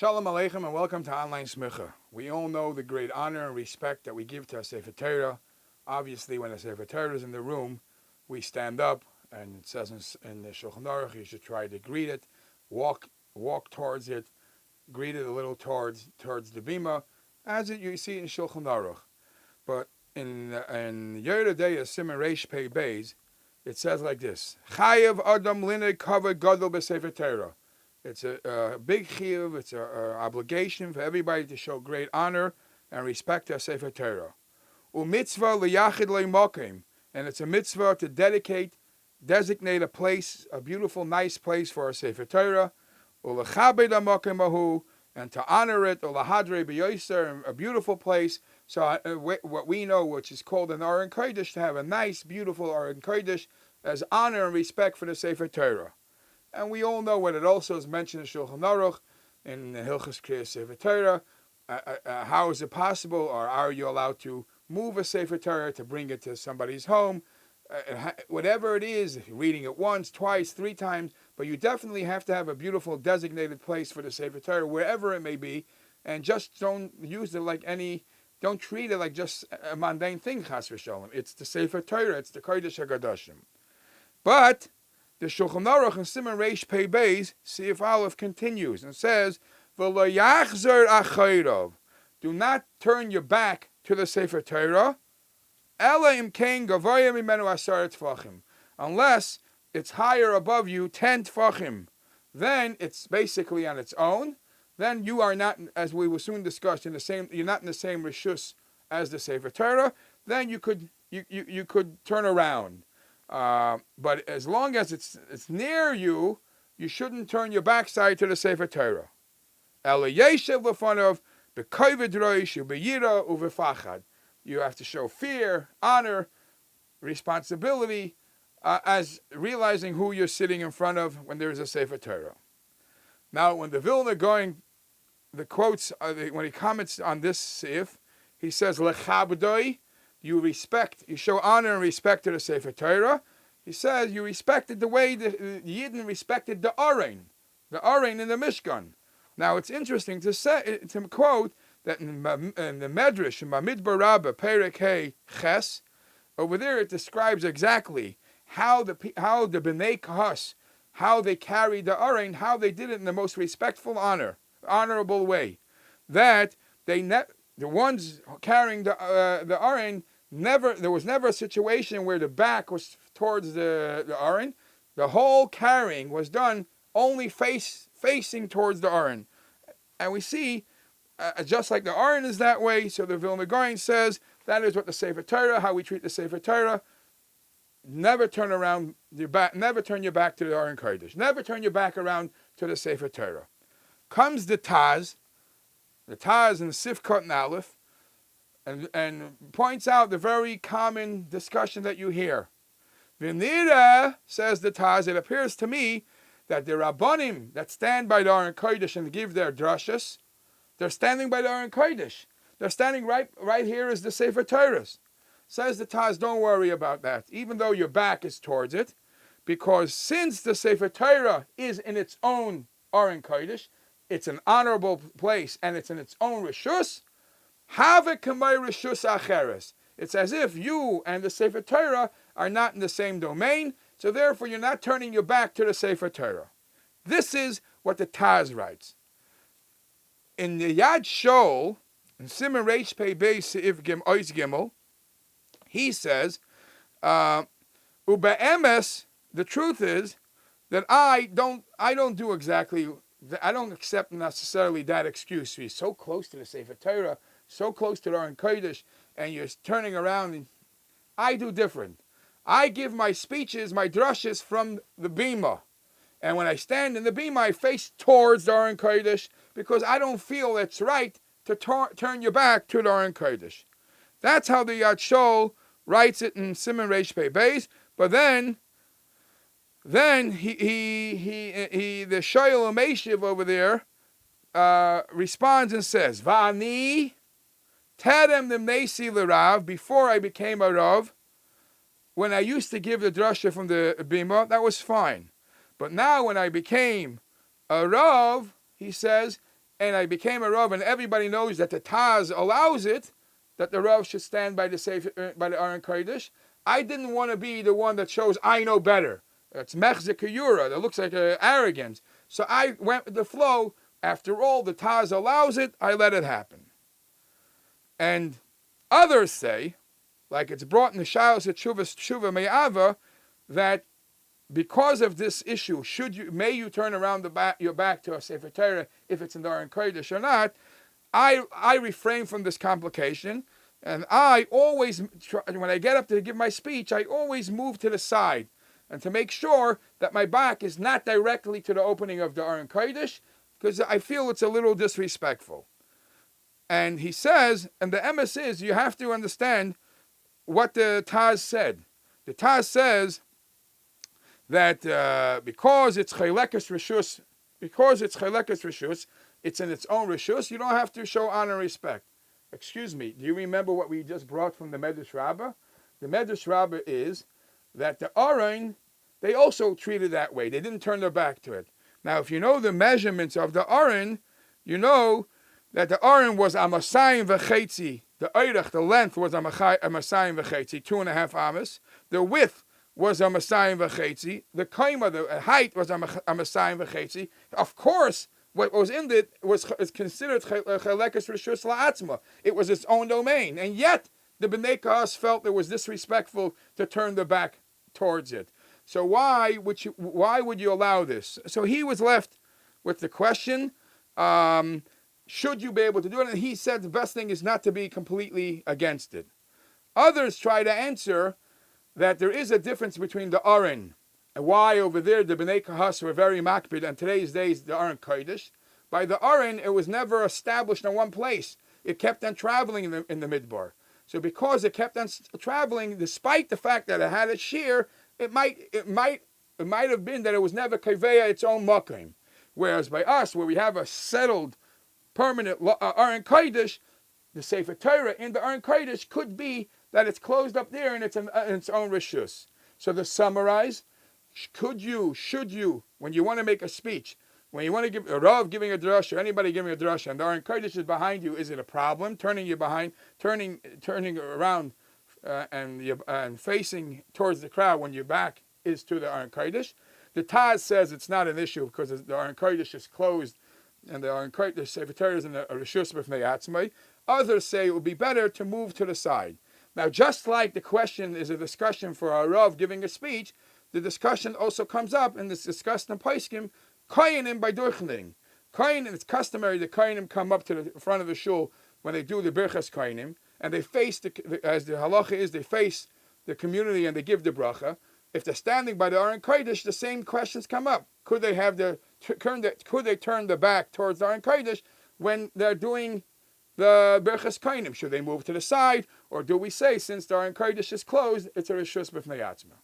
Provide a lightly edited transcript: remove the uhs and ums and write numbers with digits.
Shalom Aleichem and welcome to Online Smicha. We all know the great honor and respect that we give to a Sefer Torah. Obviously, when a Sefer Torah is in the room, we stand up, and it says in the Shulchan Aruch, you should try to greet it, walk towards it, greet it a little towards the bima, as you see in Shulchan Aruch. But in Yoreh De'ah Siman Reish Pei Beis, it says like this: Chayev Adam Linei Kavod Gadol BeSefer Torah. It's a big chiyuv, it's an obligation for everybody to show great honor and respect to Sefer Torah. U'mitzvah liyachid le'mokim, and it's a mitzvah to designate a place, a beautiful, nice place for a Sefer Torah. U'lechabed ha'mokim ahu, and to honor it. U'lahadrei b'yoser, a beautiful place. So what we know, which is called an Aron Kodesh, to have a nice, beautiful Aron Kodesh as honor and respect for the Sefer Torah. And we all know what it also is mentioned in Shulchan Aruch, in the Hilchos Kriyas Sefer Torah. How is it possible, or are you allowed to move a Sefer Torah to bring it to somebody's home? Whatever it is, reading it once, twice, 3 times, but you definitely have to have a beautiful designated place for the Sefer Torah, wherever it may be, and just don't use it like don't treat it like just a mundane thing, chas v'sholem. It's the Sefer Torah, it's the Kodesh HaGadoshim. But the Shulchan Aruch in Siman Reish Pei Beis, Sif Aleph, continues and says, V'lo yachzer achayrov, do not turn your back to the Sefer Torah, ela im kein gavoya mimenu asar tfachim, unless it's higher above you 10 tfachim. Then it's basically on its own. Then you are not, as we will soon discuss, you're not in the same rishus as the Sefer Torah. Then you could turn around. But as long as it's near you, you shouldn't turn your backside to the Sefer Torah. You have to show fear, honor, responsibility, as realizing who you're sitting in front of when there is a Sefer Torah. Now, when the Vilna going, the quotes, when he comments on this sif, he says, Lechabdoi, you show honor and respect to the Sefer Torah. He says you respected the way the Yidden respected the Aron in the Mishkan. Now it's interesting to quote that in the Medrash, in Bamidbar Rabbah, Perek Hey Ches, over there it describes exactly how the Bnei Kahas, how they carried the Aron, how they did it in the most respectful honorable way. That the ones carrying the Aron, there was never a situation where the back was towards the Aron. The whole carrying was done only facing towards the Aron. And we see, just like the Aron is that way, so the Vilna Gaon says that is what the Sefer Torah, how we treat the Sefer Torah. Never turn around your back. Never turn your back to the Aron Kodesh. Never turn your back around to the Sefer Torah. Comes the Taz in Sifkot and Aleph, and points out the very common discussion that you hear. V'nira, says the Taz, it appears to me that the Rabbanim that stand by the Aron Kodesh and give their drashas, they're standing by the Aron Kodesh. They're standing right here as the Sefer Torah. Says the Taz, don't worry about that, even though your back is towards it, because since the Sefer Torah is in its own Aron Kodesh, it's an honorable place and it's in its own rishus, have it kamei rishus acheres. It's as if you and the Sefer Torah are not in the same domain, so therefore you're not turning your back to the Sefer Torah. This is what the Taz writes. In the Yad Shol, in Siman Reish Pei Beis Seif Ois Gimel, he says, Ube'emes, the truth is that I don't accept necessarily that excuse. He's so close to the Sefer Torah, so close to the Aron Kodesh, and you're turning around. And I do different. I give my speeches, my drushes from the bima. And when I stand in the bima, I face towards the Aron Kodesh because I don't feel it's right to turn your back to the Aron Kodesh. That's how the Yad Shol writes it in Siman Reish Pei Beis. But then the Shoyel Meshiv over there responds and says, Va'ani terem nimnesi l'rav, before I became a rav, when I used to give the drasha from the bima, that was fine. But now when I became a rav, he says, and I became a Rav, and everybody knows that the Taz allows it, that the Rav should stand by the Aron Kodesh. I didn't want to be the one that shows I know better. It's mechzik yura. That looks like arrogance. So I went with the flow. After all, the Taz allows it. I let it happen. And others say, like it's brought in the Shalos at Tshuva Me'ava, that because of this issue, may you turn around your back to a Sefer Torah if it's in the Aron Kodesh or not. I refrain from this complication, and I always try, when I get up to give my speech, I always move to the side, and to make sure that my back is not directly to the opening of the Aron Kodesh, because I feel it's a little disrespectful. And he says, and the emes is, you have to understand what the Taz said. The Taz says that because it's Chelekes Rishus, it's in its own Rishus, you don't have to show honor and respect. Excuse me, do you remember what we just brought from the Medrash Rabbah? The Medrash Rabbah is that the Aron, they also treated that way. They didn't turn their back to it. Now, if you know the measurements of the Aron, you know that the Aron was Amasayim V'chetzi. The Eirach, the length was Amasayim V'chetzi, 2.5 amas. The width was Amasayim V'chetzi. The kaima, the height was Amasayim V'chetzi. Of course, what was in it is considered Chelekes Rishus La'atzma. It was its own domain. And yet, the Bnei Kahas felt it was disrespectful to turn their back towards it. So why would you allow this? So he was left with the question, should you be able to do it? And he said the best thing is not to be completely against it. Others try to answer that there is a difference between the Aron, and why over there the Bnei Kahas were very makbid, and today's days the Aron Kodesh. By the Aron, it was never established in one place. It kept on traveling in the Midbar. So because it kept on traveling, despite the fact that it had a shear, it might have been that it was never kaveya its own makim. Whereas by us, where we have a settled, permanent Aron Kodesh, the Sefer Torah in the Aron Kodesh could be that it's closed up there and it's in its own rishus. So to summarize, should you, when you want to make a speech, when you want to give a Rav giving a drush or anybody giving a drush, and the Aron Kodesh is behind you, is it a problem? Turning around and facing towards the crowd when your back is to the Aron Kodesh. The Taz says it's not an issue because the Aron Kodesh is closed and the Aron Kodesh, the Sefer Torah is in a Rishus B'fnei Atzmai. Others say it would be better to move to the side. Now, just like the question is a discussion for a Rav giving a speech, the discussion also comes up, and it's discussed in Paiskim, Koyanim by Durchling. Koyanim, it's customary that Koyanim come up to the front of the shul when they do the Birchas Koyanim, and they face, as the halacha is, they face the community and they give the bracha. If they're standing by the Aron Kodesh, the same questions come up. Could they turn their back towards the Aron Kodesh when they're doing the Birchas Koyanim? Should they move to the side, or do we say since the Aron Kodesh is closed, it's a Rishus B'fnei Atzma?